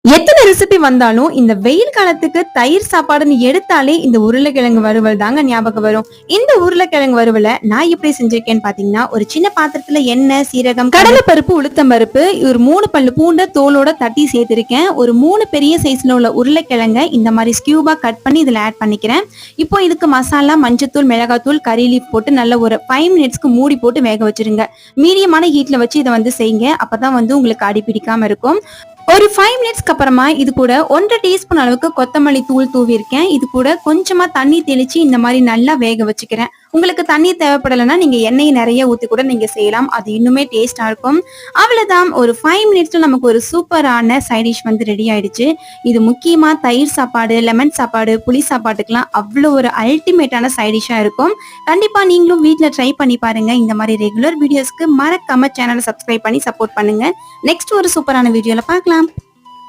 எத்தனை ரெசிபி வந்தாலும் இந்த வெயில் காலத்துக்கு தயிர் சாப்பாடுன்னு எடுத்தாலே இந்த உருளைக்கிழங்கு வறுவல் தாங்க ஞாபகம் வரும். இந்த உருளைக்கிழங்கு வறுவலை நான் எப்படி செஞ்சிருக்கேன்னு பாத்தீங்கன்னா, ஒரு சின்ன பாத்திரத்துல எண்ணெய், சீரகம், கடலை பருப்பு, உளுத்தம் பருப்பு, ஒரு 3 பல்லு பூண்டை தோலோட தட்டி சேர்த்திருக்கேன். ஒரு 3 பெரிய சைஸ்ல உள்ள உருளைக்கிழங்க இந்த மாதிரி ஸ்கியூபா கட் பண்ணி இதுல ஆட் பண்ணிக்கிறேன். இப்போ இதுக்கு மசாலா, மஞ்சத்தூள், மிளகாத்தூள், கறி லீஃப் போட்டு நல்ல ஒரு 5 மினிட்ஸ்க்கு மூடி போட்டு வேக வச்சிருங்க. மீடியமான ஹீட்ல வச்சு இதை செய்யுங்க. அப்பதான் உங்களுக்கு அடி பிடிக்காம இருக்கும். ஒரு 5 மினிட்ஸ்க்கு அப்புறமா இது கூட 1.5 டீஸ்பூன் அளவுக்கு கொத்தமல்லி தூள் தூவி இருக்கேன். இது கூட கொஞ்சமா தண்ணி தெளிச்சு இந்த மாதிரி நல்லா வேக வச்சுக்கிறேன். உங்களுக்கு தண்ணி தேவைப்படலைன்னா நீங்க எண்ணெயை நிறைய ஊத்தி கூட நீங்க செய்யலாம். அது இன்னுமே டேஸ்டா இருக்கும். அவ்வளவுதான், ஒரு 5 மினிட்ஸ்ல நமக்கு ஒரு சூப்பரான சைட் டிஷ் ரெடி ஆயிடுச்சு. இது முக்கியமா தயிர் சாப்பாடு, லெமன் சாப்பாடு, புளி சாப்பாட்டுக்கெல்லாம் அவ்வளவு ஒரு அல்டிமேட்டான சைட் டிஷ்ஷா இருக்கும். கண்டிப்பா நீங்களும் வீட்ல ட்ரை பண்ணி பாருங்க. இந்த மாதிரி ரெகுலர் வீடியோஸ்க்கு மறக்காம சேனலை சப்ஸ்கிரைப் பண்ணி சப்போர்ட் பண்ணுங்க. நெக்ஸ்ட் ஒரு சூப்பரான வீடியோல பார்க்கலாம்.